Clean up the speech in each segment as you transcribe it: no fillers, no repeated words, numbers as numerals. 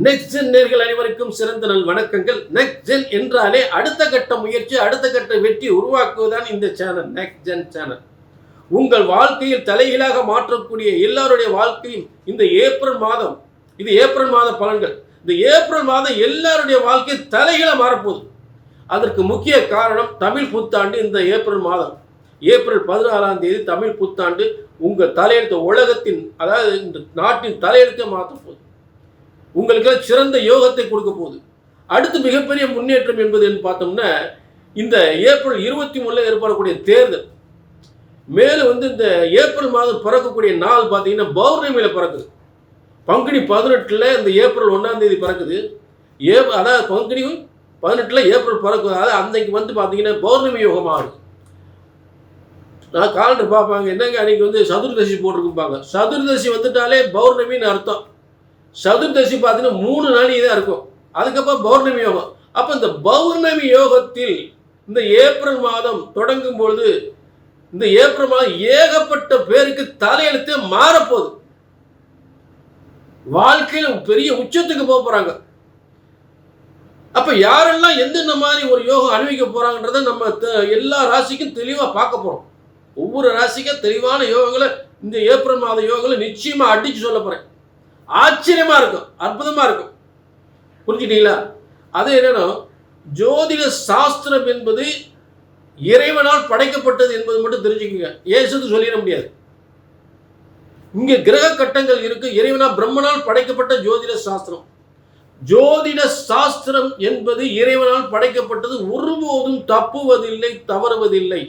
Next gen நேர்கள் அனைவருக்கும் சிறந்த நல் வணக்கங்கள். நெக்ஸ்ட் ஜென் என்றாலே அடுத்த கட்ட முயற்சி, அடுத்த கட்ட வெற்றி உருவாக்குவதுதான் இந்த சேனல், நெக்ஸ்ட் ஜென் சேனல். உங்கள் வாழ்க்கையில் தலைகீழாக மாற்றக்கூடிய எல்லாருடைய வாழ்க்கையும் இந்த ஏப்ரல் மாதம், இது ஏப்ரல் மாத பலன்கள். இந்த ஏப்ரல் மாதம் எல்லாருடைய வாழ்க்கையும் தலைகீழ மாறப்போகுது. அதற்கு முக்கிய காரணம் தமிழ் புத்தாண்டு. இந்த ஏப்ரல் மாதம், ஏப்ரல் 14ஆம் தேதி தமிழ் புத்தாண்டு. உங்கள் தலையெழுத்து உலகத்தின், அதாவது இந்த நாட்டின் தலையெழுத்தை மாற்ற போகுது. உங்களுக்கு சிறந்த யோகத்தை கொடுக்க போகுது. அடுத்து மிகப்பெரிய முன்னேற்றம் என்பது பார்த்தோம்னா, இந்த ஏப்ரல் 23 ஏற்படக்கூடிய தேர்தல். மேலும் இந்த ஏப்ரல் மாதம் பிறக்கக்கூடிய நாள் பார்த்தீங்கன்னா பௌர்ணமியில் பிறக்குது. பங்குனி 18 இந்த ஏப்ரல் 1ஆம் தேதி பிறக்குது. அதாவது பங்குனி 18 ஏப்ரல் பிறக்குது. அதாவது அன்னைக்கு பார்த்தீங்கன்னா பௌர்ணமி யோகமாக இருக்குது. நான் காலண்டர் பார்ப்பாங்க, என்னங்க அன்னைக்கு சதுர்தசி போட்டிருக்குப்பாங்க. சதுர்தசி வந்துட்டாலே பௌர்ணமின்னு அர்த்தம். சதுர்தசி பார்த்தீங்கன்னா 3 நாளைக்கு தான் இருக்கும். அதுக்கப்புறம் பௌர்ணமி யோகம். அப்போ இந்த பௌர்ணமி யோகத்தில் இந்த ஏப்ரல் மாதம் தொடங்கும் பொழுது, இந்த ஏப்ரல் மாதம் ஏகப்பட்ட பேருக்கு தலையெழுத்தே மாறப்போகுது. வாழ்க்கையில் பெரிய உச்சத்துக்கு போக போறாங்க. அப்ப யாரெல்லாம் எந்தெந்த மாதிரி ஒரு யோகம் அனுபவிக்க போறாங்கன்றத நம்ம எல்லா ராசிக்கும் தெளிவா பார்க்க போறோம். ஒவ்வொரு ராசிக்கும் தெளிவான யோகங்களை இந்த ஏப்ரல் மாத யோகங்களை நிச்சயமா அடிச்சு சொல்ல போறேன். ஆச்சரியமா இருக்கும், அற்புதமா இருக்கும். புரிஞ்சுட்டீங்களா? அது என்னன்னா, ஜோதிட சாஸ்திரம் என்பது இறைவனால் படைக்கப்பட்டது என்பது மட்டும் தெரிஞ்சுக்கோங்க. ஏசுன்னு சொல்லிட முடியாது. இங்க கிரக கட்டங்கள் இருக்கு. இறைவனா பிரம்மனால் படைக்கப்பட்ட ஜோதிட சாஸ்திரம். ஜோதிட சாஸ்திரம் என்பது இறைவனால் படைக்கப்பட்டது. ஒருபோதும் தப்புவதில்லை, தவறுவதில்லை.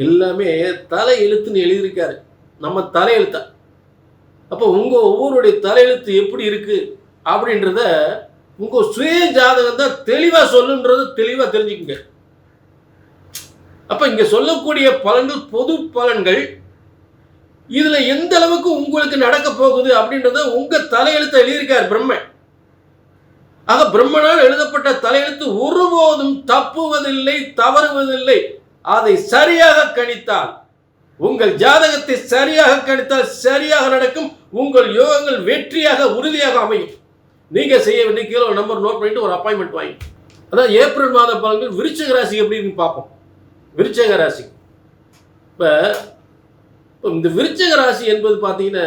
எல்லாமே தலை எழுத்துன்னு எழுதியிருக்காரு, நம்ம தலையெழுத்த. அப்போ உங்க ஒவ்வொருடைய தலையெழுத்து எப்படி இருக்கு அப்படின்றத உங்க சுய ஜாதகம் தான் தெளிவா சொல்லுன்றத தெளிவா தெரிஞ்சுக்குங்க. அப்ப இங்க சொல்லக்கூடிய பலன்கள் பொது பலன்கள். இதுல எந்த அளவுக்கு உங்களுக்கு நடக்க போகுது அப்படின்றத உங்க தலையெழுத்த எழுதியிருக்கார் பிரம்மன். ஆக பிரம்மனால் எழுதப்பட்ட தலையெழுத்து ஒருபோதும் தப்புவதில்லை, தவறுவதில்லை. அதை சரியாக கணித்தால், உங்கள் ஜாதகத்தை சரியாக கணித்தால் சரியாக நடக்கும். உங்கள் யோகங்கள் வெற்றியாக உறுதியாக அமையும். நீங்க செய்ய வேண்டிய கீழே நம்பர் நோட் பண்ணிட்டு ஒரு அப்பாயின்மெண்ட் வாங்கி, அதான் ஏப்ரல் மாத பலன்கள் விருச்சிக ராசி எப்படின்னு பார்ப்போம். விருச்சிக ராசி, இப்ப இந்த விருச்சிக ராசி என்பது பார்த்தீங்கன்னா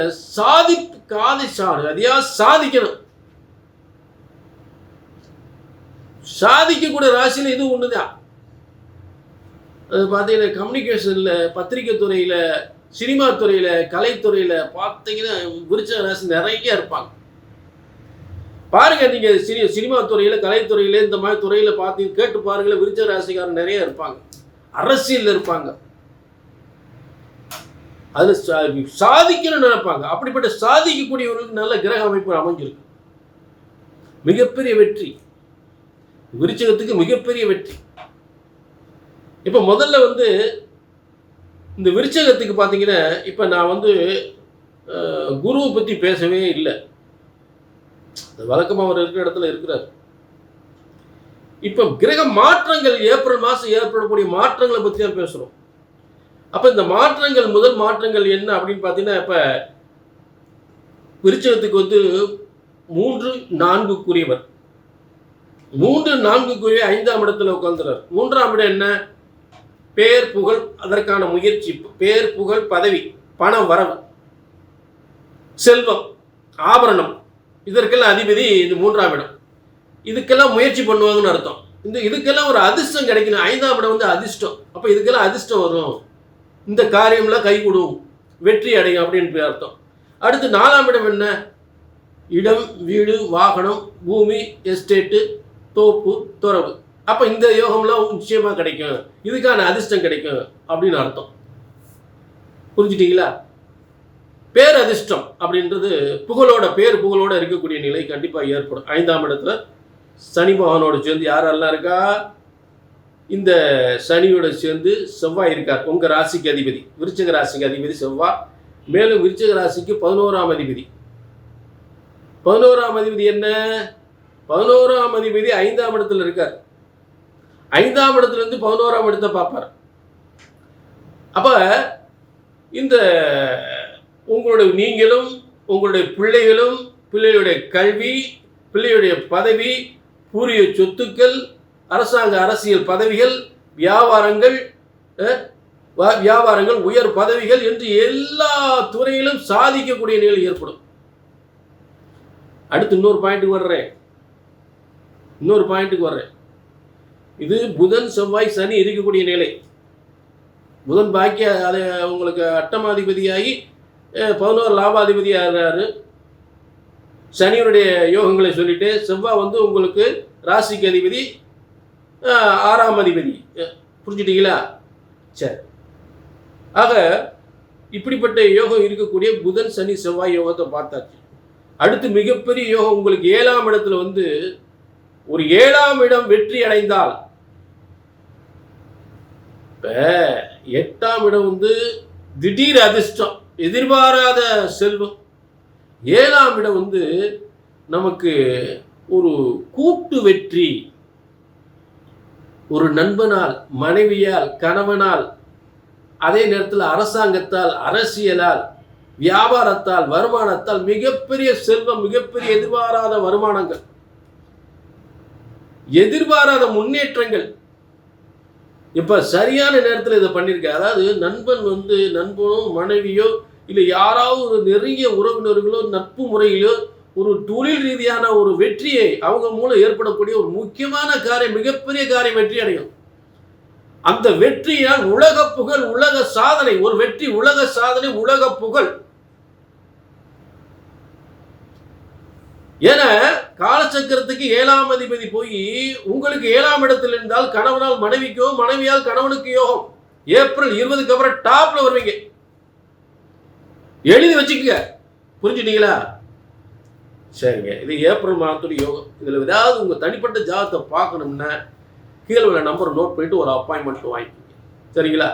அதையா சாதிக்கணும். சாதிக்கக்கூடிய ராசியில் இது ஒண்ணுதான். அது பார்த்தீங்கன்னா கம்யூனிகேஷன்ல, பத்திரிகை துறையில, சினிமா துறையில, கலைத்துறையில பார்த்தீங்கன்னா விருச்சிக ராசி நிறைய இருப்பாங்க. பாருங்க, நீங்க சினிமா துறையில, கலைத்துறையில, இந்த மாதிரி துறையில பார்த்தீங்க கேட்டு பாருங்களேன், விருச்சிக ராசிக்காரர் நிறைய இருப்பாங்க. அரசியல் இருப்பாங்க. அது சாதிக்கணும்னு நினைப்பாங்க. அப்படிப்பட்ட சாதிக்கக்கூடியவர்களுக்கு நல்ல கிரக அமைப்பு அமைஞ்சிருக்கு. மிகப்பெரிய வெற்றி விருச்சிகத்துக்கு, மிகப்பெரிய வெற்றி. இப்போ முதல்ல இந்த விருச்சிகத்துக்கு பார்த்தீங்கன்னா, இப்போ நான் குருவை பற்றி பேசவே இல்லை. வழக்கமாக அவர் இருக்கிற இடத்துல இருக்கிறார். இப்போ கிரக மாற்றங்கள், ஏப்ரல் மாதம் ஏற்படக்கூடிய மாற்றங்களை பற்றி தான் பேசுகிறோம். அப்போ இந்த மாற்றங்கள், முதல் மாற்றங்கள் என்ன அப்படின்னு பார்த்தீங்கன்னா, இப்போ விருச்சிகத்துக்கு 3, 4க்குரியவர். 3, 4க்குரிய 5ஆம் இடத்துல உட்கார்ந்துறார். 3ஆம் இடம் என்ன? பேர், புகழ், அதற்கான முயற்சி. பேர், புகழ், பதவி, பணம் வரவு, செல்வம், ஆபரணம், இதற்கெல்லாம் அதிபதி இது 3ஆம் இடம். இதுக்கெல்லாம் முயற்சி பண்ணுவாங்கன்னு அர்த்தம். இதுக்கெல்லாம் ஒரு அதிர்ஷ்டம் கிடைக்கணும். 5ஆம் இடம் அதிர்ஷ்டம். அப்போ இதுக்கெல்லாம் அதிர்ஷ்டம் வரும். இந்த காரியம்லாம் கைகூடும், வெற்றி அடையும் அப்படின்னு அர்த்தம். அடுத்து 4ஆம் இடம் என்ன? இடம், வீடு, வாகனம், பூமி, எஸ்டேட்டு, தோப்பு, துறவு. அப்போ இந்த யோகம்லாம் நிச்சயமாக கிடைக்கும், இதுக்கான அதிர்ஷ்டம் கிடைக்கும் அப்படின்னு அர்த்தம். புரிஞ்சுட்டீங்களா? பேர் அதிர்ஷ்டம் அப்படின்றது புகழோட, பேர் புகழோட இருக்கக்கூடிய நிலை கண்டிப்பாக ஏற்படும். 5ஆம் இடத்துல சனி பகவானோடு சேர்ந்து யாரெல்லாம் இருக்கா? இந்த சனியோட சேர்ந்து செவ்வாய் இருக்கார். உங்கள் ராசிக்கு அதிபதி, விருச்சிக ராசிக்கு அதிபதி செவ்வாய். மேலும் விருச்சிக ராசிக்கு 11ஆம் அதிபதி. 11ஆம் அதிபதி என்ன? 11ஆம் அதிபதி 5ஆம் இடத்துல இருக்கார். 5ஆம் இடத்துல இருந்து 11ஆம் இடத்தை பார்ப்பார். அப்ப இந்த உங்களுடைய நீங்களும் உங்களுடைய பிள்ளைகளும் பிள்ளையுடைய கல்வி, பிள்ளையுடைய பதவி, பூரிய சொத்துக்கள், அரசாங்க அரசியல் பதவிகள், வியாபாரங்கள், உயர் பதவிகள் என்று எல்லா துறையிலும் சாதிக்கக்கூடிய நிலை ஏற்படும். அடுத்து இன்னொரு பாயிண்ட்டுக்கு வர்றேன். இது புதன் செவ்வாய் சனி இருக்கக்கூடிய நிலை. புதன் பாக்கிய அது உங்களுக்கு அட்டமாதிபதியாகி 11 லாபாதிபதியாகிறாரு. சனியுடைய யோகங்களை சொல்லிட்டு, செவ்வாய் உங்களுக்கு ராசிக்கு அதிபதி, 6ஆம் அதிபதி. புரிஞ்சுட்டீங்களா? சரி. ஆக இப்படிப்பட்ட யோகம் இருக்கக்கூடிய புதன் சனி செவ்வாய் யோகத்தை பார்த்தாச்சு. அடுத்து மிகப்பெரிய யோகம் உங்களுக்கு 7ஆம் இடத்துல ஒரு 7ஆம் இடம் வெற்றி அடைந்தால், இப்ப 8ஆம் இடம் திடீர் அதிர்ஷ்டம், எதிர்பாராத செல்வம். 7ஆம் இடம் நமக்கு ஒரு கூட்டு வெற்றி, ஒரு நண்பனால், மனைவியால், கணவனால், அதே நேரத்தில் அரசாங்கத்தால், அரசியலால், வியாபாரத்தால், வருமானத்தால் மிகப்பெரிய செல்வம், மிகப்பெரிய எதிர்பாராத வருமானங்கள், எதிர்பாராத முன்னேற்றங்கள். இப்ப சரியான நேரத்தில் இதை பண்ணிருக்க. அதாவது நண்பனோ மனைவியோ இல்லை யாராவது ஒரு நெருங்கிய உறவினர்களோ நட்பு முறையிலோ ஒரு தொழில் ரீதியான ஒரு வெற்றியை அவங்க மூலம் ஏற்படக்கூடிய ஒரு முக்கியமான காரியம், மிகப்பெரிய காரியம் வெற்றி அடையும். அந்த வெற்றியால் உலக புகழ், உலக சாதனை, ஒரு வெற்றி உலக சாதனை, உலக புகழ். என காலச்சக்கரத்துக்கு 7ஆம் அதிபதி போய் உங்களுக்கு 7ஆம் இடத்தில் இருந்தால் கணவனால் மனைவிக்கோ, மனைவியால் கணவனுக்கு யோகம். ஏப்ரல் 20க்கு அப்புறம் டாப்ல வருவீங்க. எழுதி வச்சுக்க. புரிஞ்சுட்டீங்களா? சரிங்க. இது ஏப்ரல் மாதத்துடைய யோகம். இதுல ஏதாவது உங்க தனிப்பட்ட ஜாதகத்தை பார்க்கணும்னா கீழே உள்ள நம்பரை நோட் பண்ணிட்டு ஒரு அப்பாயின்மெண்ட் வாங்கிக்கோங்க. சரிங்களா?